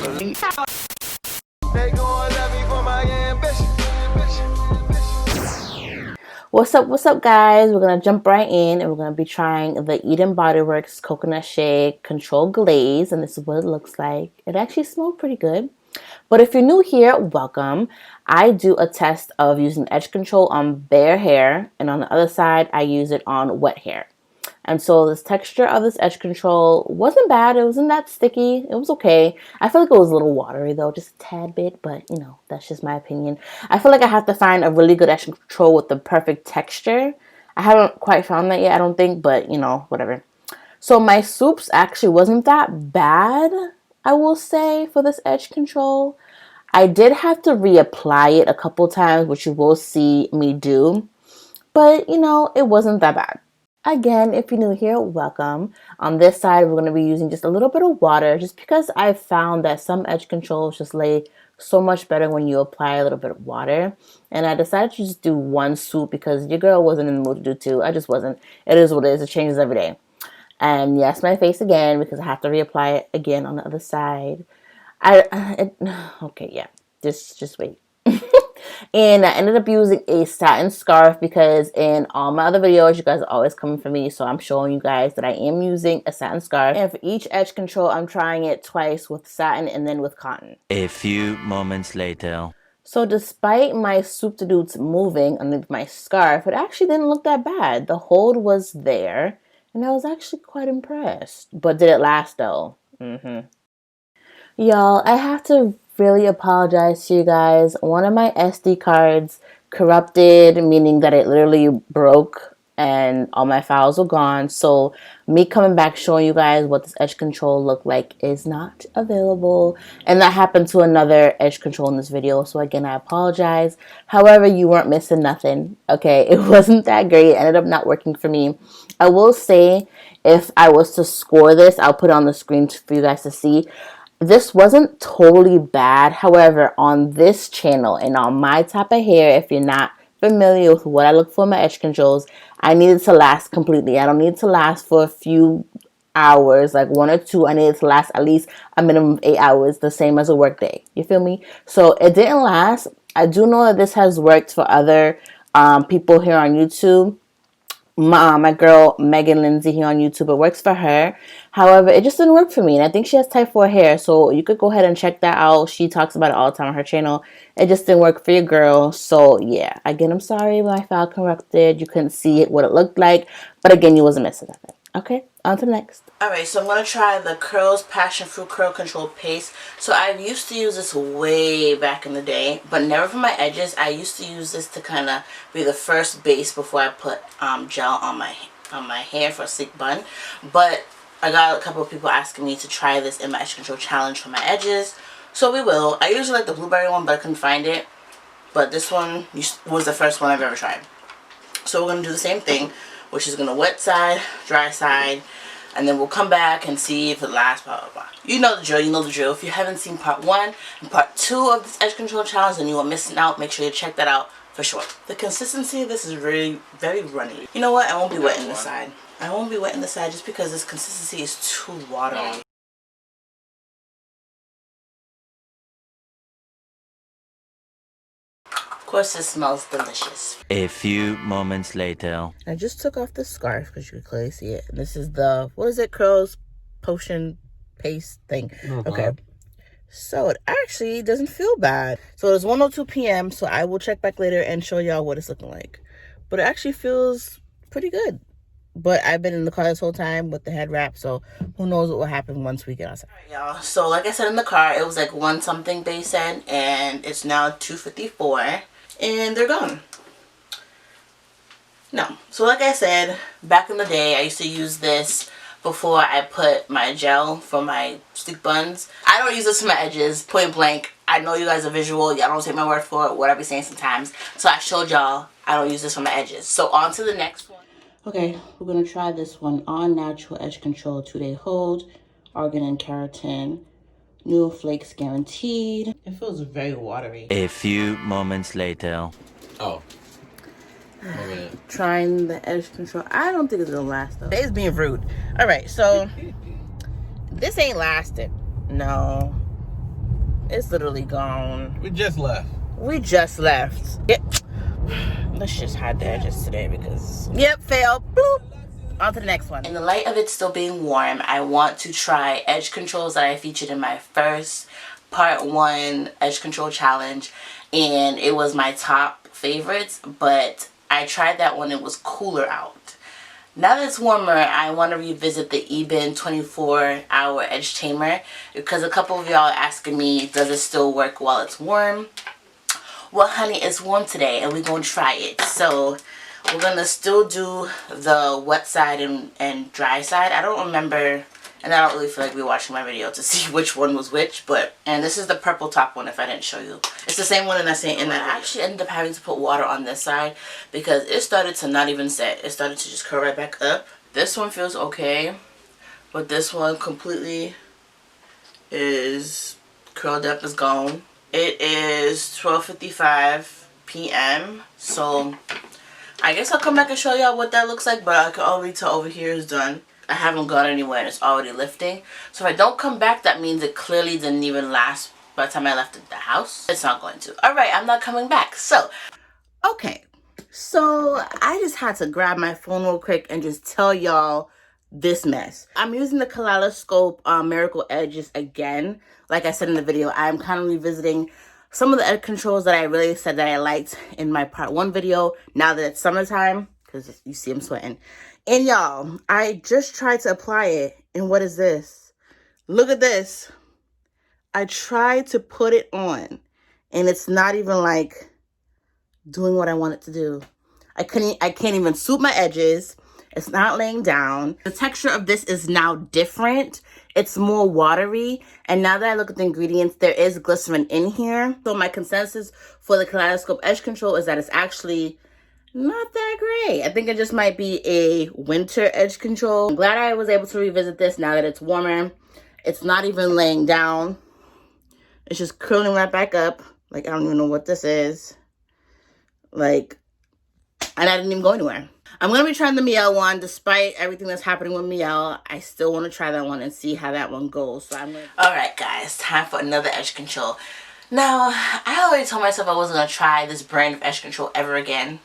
They gon' love me for my ambition. What's up guys? We're gonna jump right in and we're gonna be trying the Ebin Bodyworks Coconut Shea Control Glaze, and this is what it looks like. It actually smells pretty good. But if you're new here, welcome. I do a test of using edge control on bare hair, and on the other side I use it on wet hair. And so this texture of this edge control wasn't bad. It wasn't that sticky. It was okay. I feel like it was a little watery though, just a tad bit, but you know, that's just my opinion. I feel like I have to find a really good edge control with the perfect texture. I haven't quite found that yet, I don't think, but you know, whatever. So my soups actually wasn't that bad, I will say, for this edge control. I did have to reapply it a couple times, which you will see me do, but you know, it wasn't that bad. Again, if you're new here, welcome. On this side, we're going to be using just a little bit of water, just because I found that some edge controls just lay so much better when you apply a little bit of water. And I decided to just do one swoop because your girl wasn't in the mood to do two. I just wasn't. It is what it is. It changes every day. And yes, my face again, because I have to reapply it again on the other side. Okay, yeah. Just wait. And I ended up using a satin scarf because in all my other videos, you guys are always coming for me. So I'm showing you guys that I am using a satin scarf. And for each edge control, I'm trying it twice with satin and then with cotton. A few moments later. So despite my soup-to-doots moving underneath my scarf, it actually didn't look that bad. The hold was there, and I was actually quite impressed. But did it last though? Y'all, I have to really apologize to you guys. One of my SD cards corrupted, meaning that it literally broke and all my files were gone. So me coming back showing you guys what this edge control looked like is not available. And that happened to another edge control in this video. So again, I apologize. However, you weren't missing nothing. Okay, it wasn't that great. It ended up not working for me. I will say, if I was to score this, I'll put it on the screen for you guys to see. This wasn't totally bad. However, on this channel and on my type of hair, if you're not familiar with what I look for in my edge controls, I need it to last completely. I don't need it to last for a few hours, like 1 or 2. I need it to last at least a minimum of 8 hours, the same as a work day. You feel me? So it didn't last. I do know that this has worked for other people here on YouTube. My girl Megan Lindsay here on YouTube, it works for her. However, it just didn't work for me, and I think she has type 4 hair, so you could go ahead and check that out. She talks about it all the time on her channel. It just didn't work for your girl. So yeah, again, I'm sorry my file corrupted. You couldn't see it, what it looked like, but again, you wasn't missing nothing. Okay, on to the next. Alright, so I'm going to try the Curls Passionfruit Curl Control Paste. So I used to use this way back in the day, but never for my edges. I used to use this to kind of be the first base before I put gel on my hair for a sleek bun. But I got a couple of people asking me to try this in my edge control challenge for my edges. So we will. I usually like the blueberry one, but I couldn't find it. But this one was the first one I've ever tried. So we're going to do the same thing, which is going to wet side, dry side, and then we'll come back and see if it lasts, blah, blah, blah. You know the drill, you know the drill. If you haven't seen part 1 and part 2 of this edge control challenge and you are missing out, make sure you check that out for sure. The consistency of this is really very runny. You know what? I won't be wetting the side. I won't be wetting the side just because this consistency is too watery. Of course, it smells delicious. A few moments later. I just took off the scarf because you can clearly see it. This is the, what is it, Curls Potion Paste thing. Okay. So it actually doesn't feel bad. So it's 1:02 p.m. So I will check back later and show y'all what it's looking like. But it actually feels pretty good. But I've been in the car this whole time with the head wrap, so who knows what will happen once we get outside. Alright, y'all. So like I said in the car, it was like 1 something they said, and it's now 2:54. And they're gone. No. So like I said, back in the day, I used to use this before I put my gel for my stick buns. I don't use this for my edges, point blank. I know you guys are visual. Y'all don't take my word for it, what I be saying sometimes. So I showed y'all I don't use this for my edges. So on to the next one. Okay, we're going to try this one on Natural Edge Control 2-Day Hold, Argan and Keratin. Noodle Flakes guaranteed. It feels very watery. A few moments later. Oh. Okay. Trying the edge control. I don't think it's gonna last though. It's being rude. Alright, so this ain't lasted. No. It's literally gone. We just left. We just left. Yep. Let's just hide the edges today because... Yep, fail. Bloop. On to the next one. In the light of it still being warm, I want to try edge controls that I featured in my first part 1 edge control challenge. And it was my top favorites, but I tried that when it was cooler out. Now that it's warmer, I want to revisit the Ebin 24-hour edge tamer because a couple of y'all are asking me, does it still work while it's warm? Well, honey, it's warm today and we're going to try it. So we're going to still do the wet side and dry side. I don't remember, and I don't really feel like we're watching my video to see which one was which, but, and this is the purple top one if I didn't show you. It's the same one in that I actually ended up having to put water on this side because it started to not even set. It started to just curl right back up. This one feels okay, but this one completely is curled up, is gone. It is 12:55 p.m. so I guess I'll come back and show y'all what that looks like, but I can already tell over here is done. I haven't gone anywhere and it's already lifting. So if I don't come back, that means it clearly didn't even last by the time I left the house. It's not going to. Alright, I'm not coming back. So, okay. So, I just had to grab my phone real quick and just tell y'all this mess. I'm using the Kaleidoscope Miracle Edges again. Like I said in the video, I'm kind of revisiting some of the edge controls that I really said that I liked in my part 1 video. Now that it's summertime, because you see I'm sweating. And y'all, I just tried to apply it, and what is this? Look at this. I tried to put it on, and it's not even like doing what I want it to do. I can't even swoop my edges. It's not laying down. The texture of this is now different. It's more watery. And now that I look at the ingredients, there is glycerin in here. So my consensus for the Kaleidoscope Edge Control is that it's actually not that great. I think it just might be a winter edge control. I'm glad I was able to revisit this now that it's warmer. It's not even laying down. It's just curling right back up. Like, I don't even know what this is. Like, and I didn't even go anywhere. I'm going to be trying the Mielle one. Despite everything that's happening with Mielle, I still want to try that one and see how that one goes. So I'm going to... Alright guys, time for another edge control. Now, I already told myself I wasn't going to try this brand of edge control ever again.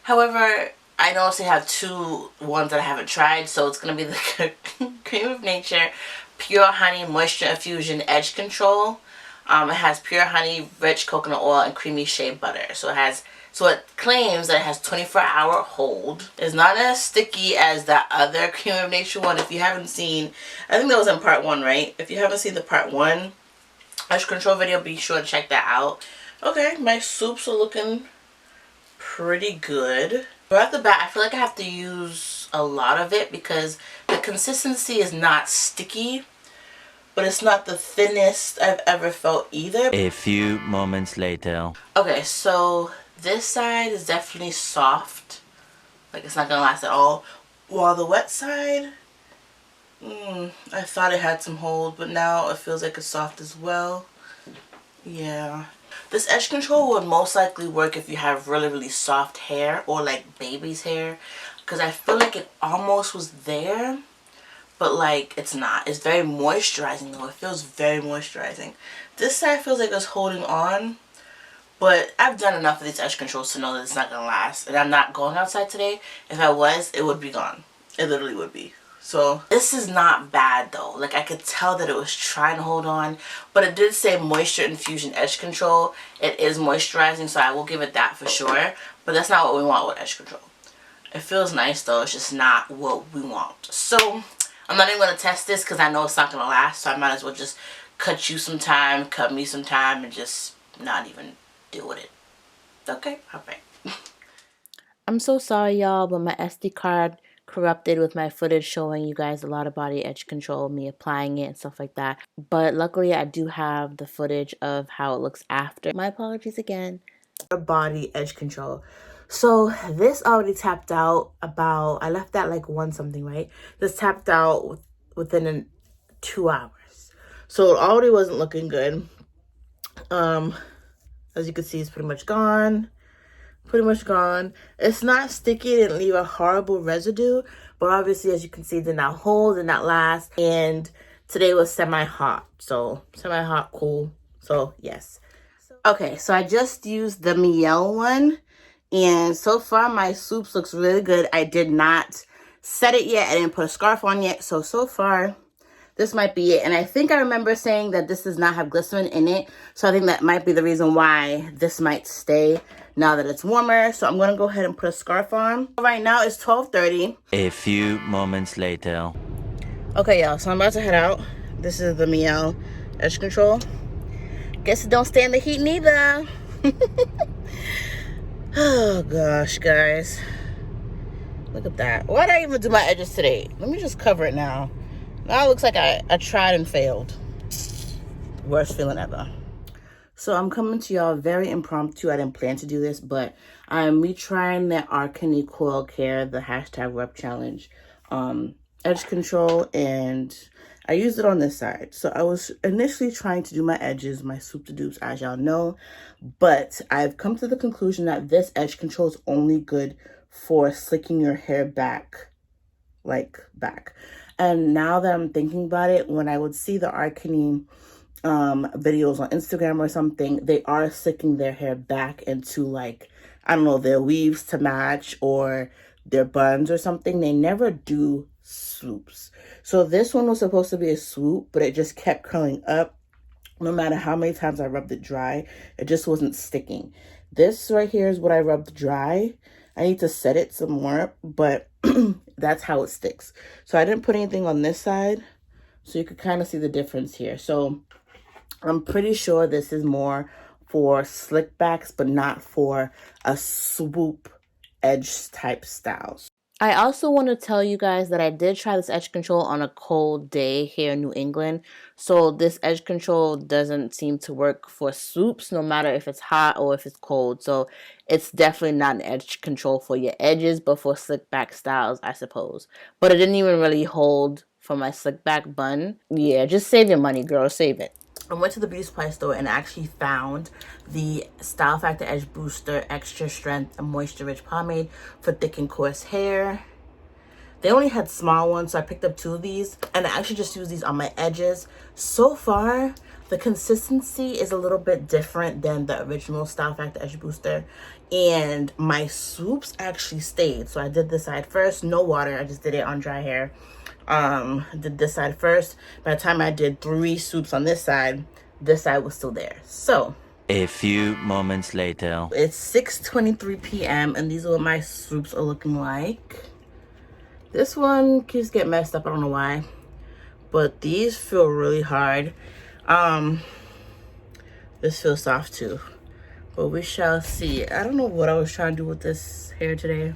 However, I noticed they have 2 ones that I haven't tried. So it's going to be the Creme of Nature Pure Honey Moisture Infusion Edge Control. It has pure honey, rich coconut oil, and creamy shea butter. So it claims that it has 24-hour hold. It's not as sticky as that other Creme of Nature one. If you haven't seen, I think that was in part 1, right? If you haven't seen the part 1 edge control video, be sure to check that out. Okay, my soups are looking pretty good. Right off the bat, I feel like I have to use a lot of it because the consistency is not sticky. But it's not the thinnest I've ever felt either. A few moments later. Okay, so this side is definitely soft. Like it's not going to last at all. While the wet side, I thought it had some hold, but now it feels like it's soft as well. Yeah. This edge control would most likely work if you have really, really soft hair or like baby's hair. Because I feel like it almost was there. But like it's not. It's very moisturizing though. It feels very moisturizing. This side feels like it's holding on. But I've done enough of these edge controls to know that it's not going to last. And I'm not going outside today. If I was, it would be gone. It literally would be. So this is not bad though. Like I could tell that it was trying to hold on. But it did say Moisture Infusion Edge Control. It is moisturizing, so I will give it that for sure. But that's not what we want with edge control. It feels nice though. It's just not what we want. So I'm not even going to test this because I know it's not going to last. So I might as well just cut you some time, cut me some time, and just not even deal with it. Okay, alright. I'm so sorry y'all, but my SD card corrupted with my footage showing you guys a Lottabody edge control, me applying it and stuff like that. But luckily I do have the footage of how it looks after. My apologies again. Lottabody edge control. So this already tapped out about, I left that like 1 something, right? This tapped out within 2 hours. So it already wasn't looking good. As you can see, it's pretty much gone. Pretty much gone. It's not sticky. It didn't leave a horrible residue. But obviously, as you can see, it did not hold, did not last. And today was semi-hot. So semi-hot, cool. So yes. Okay, so I just used the Mielle one, and so far my soups looks really good. I did not set it yet. I didn't put a scarf on yet. So far, this might be it. And I think I remember saying that this does not have glycerin in it. So I think that might be the reason why this might stay now that it's warmer. So I'm going to go ahead and put a scarf on. Right now it's 12:30. A few moments later. Okay, y'all. So I'm about to head out. This is the Meow edge control. Guess it don't stand the heat neither. Oh gosh, guys. Look at that. Why did I even do my edges today? Let me just cover it now. Now it looks like I tried and failed. Worst feeling ever. So I'm coming to y'all very impromptu. I didn't plan to do this, but I'm retrying the Arcani Coil Care, the #rep challenge edge control, and I used it on this side. So I was initially trying to do my edges, my swoop to dupes, as y'all know, but I've come to the conclusion that this edge control is only good for slicking your hair back, like back. And now that I'm thinking about it, when I would see the Arcani videos on Instagram or something, they are slicking their hair back into, like, I don't know, their weaves to match or their buns or something. They never do swoops. So this one was supposed to be a swoop, but it just kept curling up. No matter how many times I rubbed it dry, it just wasn't sticking. This right here is what I rubbed dry. I need to set it some more, but that's how it sticks. So I didn't put anything on this side, so you could kind of see the difference here. So I'm pretty sure this is more for slick backs, but not for a swoop edge type styles. I also want to tell you guys that I did try this edge control on a cold day here in New England. So this edge control doesn't seem to work for swoops, no matter if it's hot or if it's cold. So it's definitely not an edge control for your edges, but for slick back styles, I suppose. But it didn't even really hold for my slick back bun. Yeah, just save your money, girl. Save it. I went to the beauty supply store and actually found the Style Factor Edgebooster Extra Strength and Moisture Rich Pomade for thick and coarse hair. They only had small ones, so I picked up 2 of these. And I actually just use these on my edges. So far, the consistency is a little bit different than the original Style Factor Edgebooster. And my swoops actually stayed. So I did this side first, no water. I just did it on dry hair. Did this side first. By the time I did 3 swoops on this side was still there. So A few moments later. it's 6:23 p.m. and these are what my swoops are looking like. This one keeps getting messed up, I don't know why, but these feel really hard. This feels soft too, but we shall see. I don't know what I was trying to do with this hair today.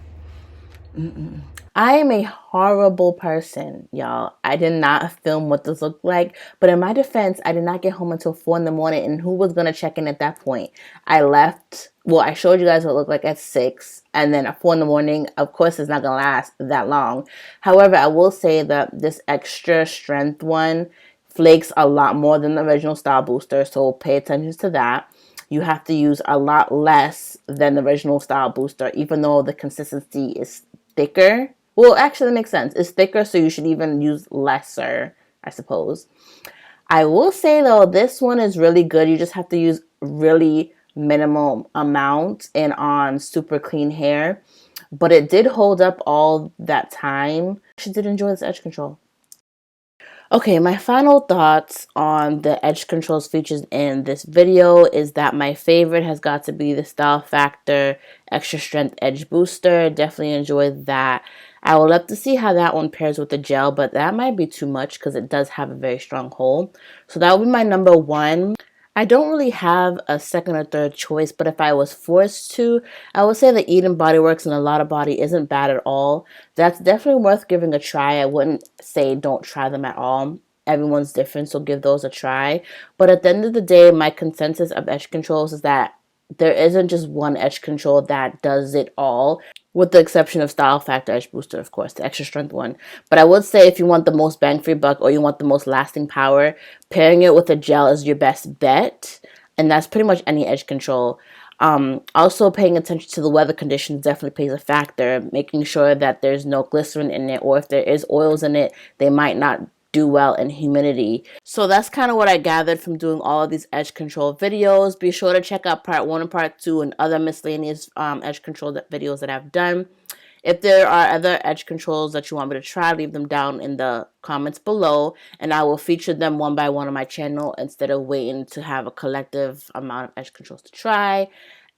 I am a horrible person, y'all. I did not film what this looked like, but in my defense, I did not get home until 4 in the morning, and who was going to check in at that point? I left, well, I showed you guys what it looked like at 6, and then at 4 in the morning, of course, it's not going to last that long. However, I will say that this extra strength one flakes a lot more than the original Style Booster, so pay attention to that. You have to use a lot less than the original Style Booster, even though the consistency is thicker. Well, actually, that makes sense. It's thicker, so you should even use lesser, I suppose. I will say, though, this one is really good. You just have to use really minimal amount and on super clean hair. But it did hold up all that time. I did enjoy this edge control. Okay, my final thoughts on the edge controls features in this video is that my favorite has got to be the Style Factor Extra Strength Edge Booster. Definitely enjoyed that. I would love to see how that one pairs with the gel, but that might be too much because it does have a very strong hold. So that would be my number 1. I don't really have a second or third choice, but if I was forced to, I would say the Ebin Bodyworks and the Lottabody isn't bad at all. That's definitely worth giving a try. I wouldn't say don't try them at all. Everyone's different, so give those a try. But at the end of the day, my consensus of edge controls is that there isn't just one edge control that does it all, with the exception of Style Factor Edge Booster, of course, the extra strength one. But I would say if you want the most bang for your buck or you want the most lasting power, pairing it with a gel is your best bet. And that's pretty much any edge control. Also, paying attention to the weather conditions definitely plays a factor. Making sure that there's no glycerin in it, or if there is oils in it, they might not do well in humidity. So that's kind of what I gathered from doing all of these edge control videos. Be sure to check out part 1 and part 2 and other miscellaneous edge control videos that I've done. If there are other edge controls that you want me to try, leave them down in the comments below, and I will feature them one by one on my channel instead of waiting to have a collective amount of edge controls to try.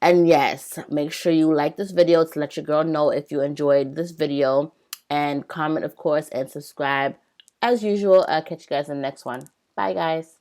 And yes, make sure you like this video to let your girl know if you enjoyed this video, and comment, of course, and subscribe. As usual, I'll catch you guys in the next one. Bye, guys.